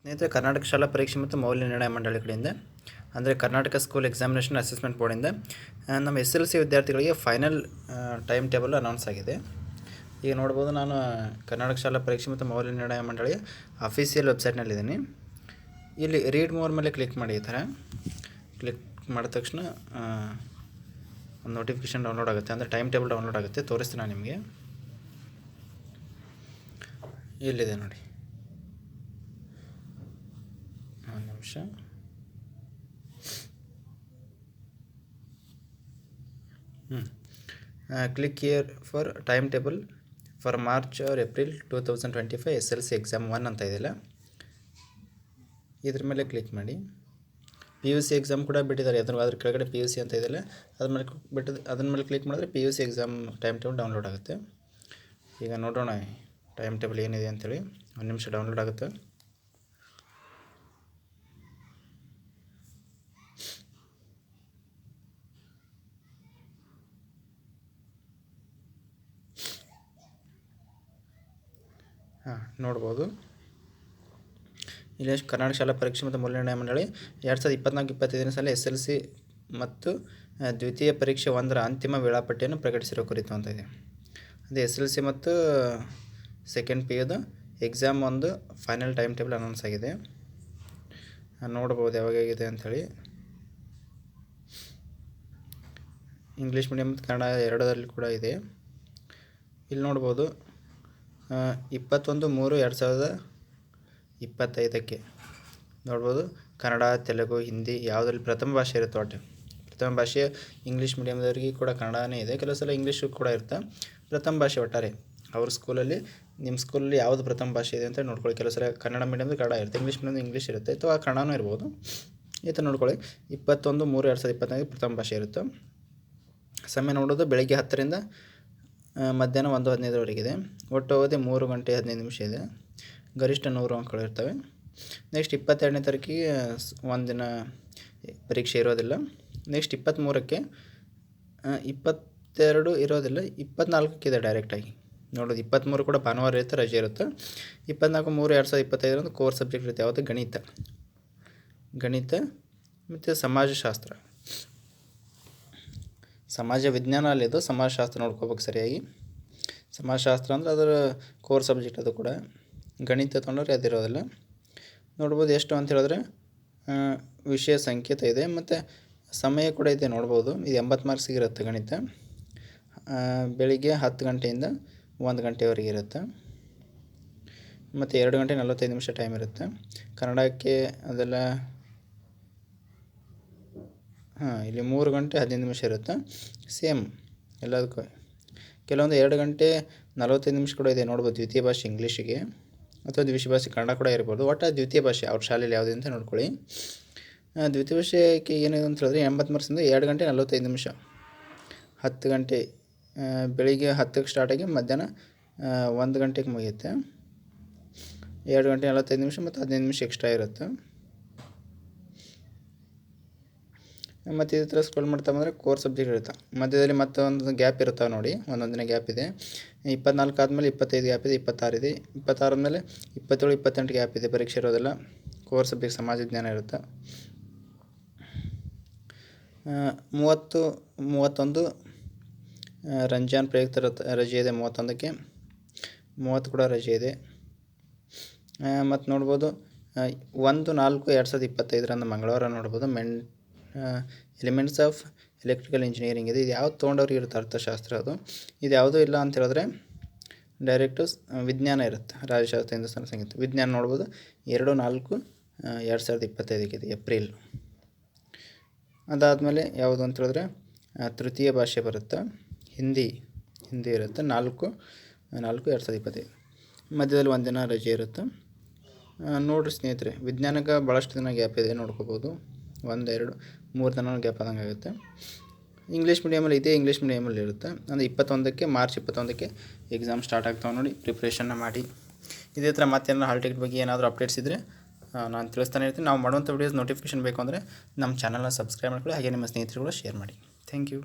ಸ್ನೇಹಿತರೆ, ಕರ್ನಾಟಕ ಶಾಲಾ ಪರೀಕ್ಷೆ ಮತ್ತು ಮೌಲ್ಯ ನಿರ್ಣಯ ಮಂಡಳಿ ಕಡೆಯಿಂದ ಅಂದರೆ ಕರ್ನಾಟಕ ಸ್ಕೂಲ್ ಎಕ್ಸಾಮಿನೇಷನ್ ಅಸೆಸ್ಮೆಂಟ್ ಬೋರ್ಡಿಂದ ನಮ್ಮ SLC ವಿದ್ಯಾರ್ಥಿಗಳಿಗೆ ಫೈನಲ್ ಟೈಮ್ ಟೇಬಲ್ ಅನೌನ್ಸ್ ಆಗಿದೆ. ಈಗ ನೋಡ್ಬೋದು, ನಾನು ಕರ್ನಾಟಕ ಶಾಲಾ ಪರೀಕ್ಷೆ ಮತ್ತು ಮೌಲ್ಯ ನಿರ್ಣಯ ಮಂಡಳಿಯ ಅಫಿಷಿಯಲ್ ವೆಬ್ಸೈಟ್ನಲ್ಲಿದ್ದೀನಿ. ಇಲ್ಲಿ ರೀಡ್ ಮೋರ್ ಮೇಲೆ ಕ್ಲಿಕ್ ಮಾಡಿ. ಈ ಥರ ಕ್ಲಿಕ್ ಮಾಡಿದ ತಕ್ಷಣ ಒಂದು ನೋಟಿಫಿಕೇಷನ್ ಡೌನ್ಲೋಡ್ ಆಗುತ್ತೆ, ಅಂದರೆ ಟೈಮ್ ಟೇಬಲ್ ಡೌನ್ಲೋಡ್ ಆಗುತ್ತೆ. ತೋರಿಸ್ತೀನಿ ನಾನು ನಿಮಗೆ. ಇಲ್ಲಿದೆ ನೋಡಿ, ಒಂದು ನಿಮಿಷ. Click here for time table for March or April 2025 SLC exam 1 ಅಂತ ಇದೆಯಲ್ಲ, ಇದ್ರ ಮೇಲೆ ಕ್ಲಿಕ್ ಮಾಡಿ. PUC ಎಕ್ಸಾಮ್ ಕೂಡ ಬಿಟ್ಟಿದ್ದಾರೆ, ಅದ್ರ ಕೆಳಗಡೆ PUC ಅಂತ ಇದೆಯಲ್ಲ, ಅದ್ರ ಮೇಲೆ ಕ್ಲಿಕ್ ಮಾಡಿದ್ರೆ PUC exam time table download ಆಗುತ್ತೆ. ಈಗ ನೋಡೋಣ ಟೈಮ್ ಟೇಬಲ್ ಏನಿದೆ ಅಂಥೇಳಿ. ಒಂದು ನಿಮಿಷ ಡೌನ್ಲೋಡ್ ಆಗುತ್ತೆ. ನೋಡ್ಬೋದು, ಇಲ್ಲಿ ಕರ್ನಾಟಕ ಶಾಲಾ ಪರೀಕ್ಷೆ ಮತ್ತು ಮೌಲ್ಯ ನಿರ್ಣಯ ಮಂಡಳಿ 2024-25ನೇ ಸಾಲ SLC ಮತ್ತು ದ್ವಿತೀಯ ಪರೀಕ್ಷೆ 1ರ ಅಂತಿಮ ವೇಳಾಪಟ್ಟಿಯನ್ನು ಪ್ರಕಟಿಸಿರೋ ಕುರಿತು ಅಂತ ಇದೆ. ಅದು SLC ಮತ್ತು ಸೆಕೆಂಡ್ PUದು exam 1 final time table announce ಆಗಿದೆ. ನೋಡ್ಬೋದು ಯಾವಾಗಾಗಿದೆ ಅಂಥೇಳಿ. ಇಂಗ್ಲೀಷ್ ಮೀಡಿಯಮ್ ಮತ್ತು ಕನ್ನಡ ಎರಡರಲ್ಲಿ ಕೂಡ ಇದೆ. ಇಲ್ಲಿ ನೋಡ್ಬೋದು, 21/3/2025 ನೋಡ್ಬೋದು. ಕನ್ನಡ, ತೆಲುಗು, ಹಿಂದಿ ಯಾವುದ್ರಲ್ಲಿ ಪ್ರಥಮ ಭಾಷೆ ಇರುತ್ತೆ, ಒಟ್ಟು ಪ್ರಥಮ ಭಾಷೆ ಇಂಗ್ಲೀಷ್ ಮೀಡಿಯಮ್ದವ್ರಿಗೆ ಕೂಡ ಕನ್ನಡನೇ ಇದೆ. ಕೆಲವು ಸಲ ಇಂಗ್ಲೀಷು ಕೂಡ ಇರುತ್ತೆ. ಪ್ರಥಮ ಭಾಷೆ ಒಟ್ಟಾರೆ ಅವ್ರ ಸ್ಕೂಲಲ್ಲಿ, ನಿಮ್ಮ ಸ್ಕೂಲಲ್ಲಿ ಯಾವುದು ಪ್ರಥಮ ಭಾಷೆ ಇದೆ ಅಂತ ನೋಡ್ಕೊಳ್ಳಿ. ಕೆಲವು ಸಲ ಕನ್ನಡ ಮೀಡಿಯಮ್ದು ಕನ್ನಡ ಇರುತ್ತೆ, ಇಂಗ್ಲೀಷ್ ಮೀಡಿಯಮ್ದು ಇಂಗ್ಲೀಷ್ ಇರುತ್ತೆ, ಅಥವಾ ಕನ್ನಡನೂ ಇರ್ಬೋದು. ಈ ಥರ ನೋಡ್ಕೊಳ್ಳಿ. 21/3/2025 ಪ್ರಥಮ ಭಾಷೆ ಇರುತ್ತೆ. ಸಮಯ ನೋಡೋದು ಬೆಳಗ್ಗೆ 10ರಿಂದ ಮಧ್ಯಾಹ್ನ 1:15ವರೆಗಿದೆ. ಒಟ್ಟು ಅವಧಿ 3 ಗಂಟೆ 15 ನಿಮಿಷ ಇದೆ. ಗರಿಷ್ಠ 100 ಅಂಕಗಳು ಇರ್ತವೆ. ನೆಕ್ಸ್ಟ್ 22ನೇ ತಾರೀಕಿಗೆ ಒಂದಿನ ಪರೀಕ್ಷೆ ಇರೋದಿಲ್ಲ. ನೆಕ್ಸ್ಟ್ 23ಕ್ಕೆ 22 ಇರೋದಿಲ್ಲ, 24ಕ್ಕೆ ಇದೆ ಡೈರೆಕ್ಟಾಗಿ. ನೋಡೋದು 23 ಕೂಡ ಭಾನುವಾರ ಇರುತ್ತೆ, ರಜೆ ಇರುತ್ತೆ. 24/3/2025 ಕೋರ್ ಸಬ್ಜೆಕ್ಟ್ ಇರುತ್ತೆ. ಯಾವುದು? ಗಣಿತ ಮತ್ತು ಸಮಾಜಶಾಸ್ತ್ರ. ಸಮಾಜ ವಿಜ್ಞಾನ ಅಲ್ಲಿದ್ದು ಸಮಾಜಶಾಸ್ತ್ರ ನೋಡ್ಕೋಬೇಕು ಸರಿಯಾಗಿ. ಸಮಾಜಶಾಸ್ತ್ರ ಅಂದರೆ ಅದರ ಕೋರ್ ಸಬ್ಜೆಕ್ಟ್ ಅದು ಕೂಡ. ಗಣಿತ ತೊಗೊಂಡ್ರೆ ಅದಿರೋದಿಲ್ಲ. ನೋಡ್ಬೋದು ಎಷ್ಟು ಅಂತ ಹೇಳಿದ್ರೆ ವಿಷಯ ಸಂಕೇತ ಇದೆ ಮತ್ತು ಸಮಯ ಕೂಡ ಇದೆ. ನೋಡ್ಬೋದು, ಇದು 80 ಮಾರ್ಕ್ಸಿಗೆ ಇರುತ್ತೆ. ಗಣಿತ ಬೆಳಿಗ್ಗೆ 10 ಗಂಟೆಯಿಂದ 1 ಗಂಟೆವರೆಗೆ ಇರುತ್ತೆ ಮತ್ತು 2 ಗಂಟೆ 45 ನಿಮಿಷ ಟೈಮ್ ಇರುತ್ತೆ. ಕನ್ನಡಕ್ಕೆ ಅದೆಲ್ಲ ಇಲ್ಲಿ 3 ಗಂಟೆ 15 ನಿಮಿಷ ಇರುತ್ತೆ. ಸೇಮ್ ಎಲ್ಲದಕ್ಕೂ. ಕೆಲವೊಂದು 2 ಗಂಟೆ 45 ನಿಮಿಷ ಕೂಡ ಇದೆ. ನೋಡ್ಬೋದು, ದ್ವಿತೀಯ ಭಾಷೆ ಇಂಗ್ಲೀಷಿಗೆ ಅಥವಾ ದ್ವಿತೀಯ ಭಾಷೆ ಕನ್ನಡ ಕೂಡ ಇರ್ಬೋದು. ಒಟ್ಟು ದ್ವಿತೀಯ ಭಾಷೆ ಅವ್ರ ಶಾಲೆಯಲ್ಲಿ ಯಾವುದೇ ಅಂತ ನೋಡ್ಕೊಳ್ಳಿ. ದ್ವಿತೀಯ ಭಾಷೆಗೆ ಏನಿದೆ ಅಂತ ಹೇಳಿದ್ರೆ 80 ಮಾರ್ಕ್ಸಿಂದ 2 ಗಂಟೆ 45 ನಿಮಿಷ, 10 ಗಂಟೆ ಬೆಳಿಗ್ಗೆ 10ಕ್ಕೆ ಸ್ಟಾರ್ಟಾಗಿ ಮಧ್ಯಾಹ್ನ 1 ಗಂಟೆಗೆ ಮುಗಿಯುತ್ತೆ. 2 ಗಂಟೆ 45 ನಿಮಿಷ ಮತ್ತು 15 ನಿಮಿಷ ಎಕ್ಸ್ಟ್ರಾ ಇರುತ್ತೆ. ಮತ್ತು ಇದೇ ಥರ ಸ್ಕ್ರೋಲ್ ಮಾಡ್ತಾ ಬಂದರೆ ಕೋರ್ ಸಬ್ಜೆಕ್ಟ್ ಇರುತ್ತೆ. ಮಧ್ಯದಲ್ಲಿ ಮತ್ತೊಂದು ಗ್ಯಾಪ್ ಇರುತ್ತೆ ನೋಡಿ, ಒಂದೊಂದಿನ ಗ್ಯಾಪ್ ಇದೆ. 24 ಆದಮೇಲೆ 25 ಗ್ಯಾಪ್ ಇದೆ, 26 ಇದೆ. 26 ಆದಮೇಲೆ 27, 28 ಗ್ಯಾಪ್ ಇದೆ. ಪರೀಕ್ಷೆ ಇರೋದಿಲ್ಲ. ಕೋರ್ ಸಬ್ಜೆಕ್ಟ್ ಸಮಾಜ ವಿಜ್ಞಾನ ಇರುತ್ತೆ. 30, 31 ರಂಜಾನ್ ಪ್ರಯುಕ್ತ ರಜೆ ಇದೆ. 31ಕ್ಕೆ 30 ಕೂಡ ರಜೆ ಇದೆ. ಮತ್ತು ನೋಡ್ಬೋದು 1/4/2025 ಮಂಗಳವಾರ ನೋಡ್ಬೋದು ಎಲಿಮೆಂಟ್ಸ್ ಆಫ್ ಎಲೆಕ್ಟ್ರಿಕಲ್ ಇಂಜಿನಿಯರಿಂಗ್ ಇದೆ. ಇದು ಯಾವ್ದು ತೊಗೊಂಡವ್ರಿಗೆ ಇರುತ್ತೆ, ಅರ್ಥಶಾಸ್ತ್ರ ಅದು. ಇದು ಯಾವುದೂ ಇಲ್ಲ ಅಂತ ಹೇಳಿದ್ರೆ ಡೈರೆಕ್ಟು ವಿಜ್ಞಾನ ಇರುತ್ತೆ. ರಾಜ್ಯಶಾಸ್ತ್ರ, ಹಿಂದೂಸ್ತಾನಿ ಸಂಗೀತ, ವಿಜ್ಞಾನ ನೋಡ್ಬೋದು. 2/4/2025 ಇದೆ, ಏಪ್ರಿಲ್. ಅದಾದಮೇಲೆ ಯಾವುದು ಅಂತ ಹೇಳಿದ್ರೆ ತೃತೀಯ ಭಾಷೆ ಬರುತ್ತೆ, ಹಿಂದಿ ಇರುತ್ತೆ. 4/4/2025 ಮಧ್ಯದಲ್ಲಿ ಒಂದಿನ ರಜೆ ಇರುತ್ತೆ. ನೋಡಿರಿ ಸ್ನೇಹಿತರೆ, ವಿಜ್ಞಾನಕ್ಕೆ ಭಾಳಷ್ಟು ದಿನ ಗ್ಯಾಪ್ ಇದೆ, ನೋಡ್ಕೋಬೋದು. 1, 2, 3 ದಿನ ಗ್ಯಾಪ್ ಆದಂಗೆ ಆಗುತ್ತೆ. ಇಂಗ್ಲೀಷ್ ಮೀಡಿಯಮಲ್ಲಿ ಇದೆ, ಇಂಗ್ಲೀಷ್ ಮೀಡಿಯಮಲ್ಲಿ ಇರುತ್ತೆ. ಅಂದರೆ 21ಕ್ಕೆ ಮಾರ್ಚ್ 21ಕ್ಕೆ ಎಕ್ಸಾಮ್ ಸ್ಟಾರ್ಟ್ ಆಗ್ತಾವೆ ನೋಡಿ. ಪ್ರಿಪ್ರೇಷನ್ನ ಮಾಡಿ. ಇದೇ ಥರ ಮತ್ತೇನಾದ್ರು ಹಾಲ್ ಟಿಕೆಟ್ ಬಗ್ಗೆ ಏನಾದರೂ ಅಪ್ಡೇಟ್ಸ್ ಇದ್ದರೆ ನಾನು ತಿಳಿಸ್ತಾನೆ ಇರ್ತೀನಿ. ನಾವು ಮಾಡುವಂಥ ವೀಡಿಯೋಸ್ ನೋಟಿಫಿಕೇಷನ್ ಬೇಕು ಅಂದರೆ ನಮ್ಮ ಚಾನಲ್ನ ಸಬ್ಸ್ಕ್ರೈಬ್ ಮಾಡ್ಕೊಳ್ಳಿ. ಹಾಗೆ ನಿಮ್ಮ ಸ್ನೇಹಿತರುಗಳು ಶೇರ್ ಮಾಡಿ. Thank you.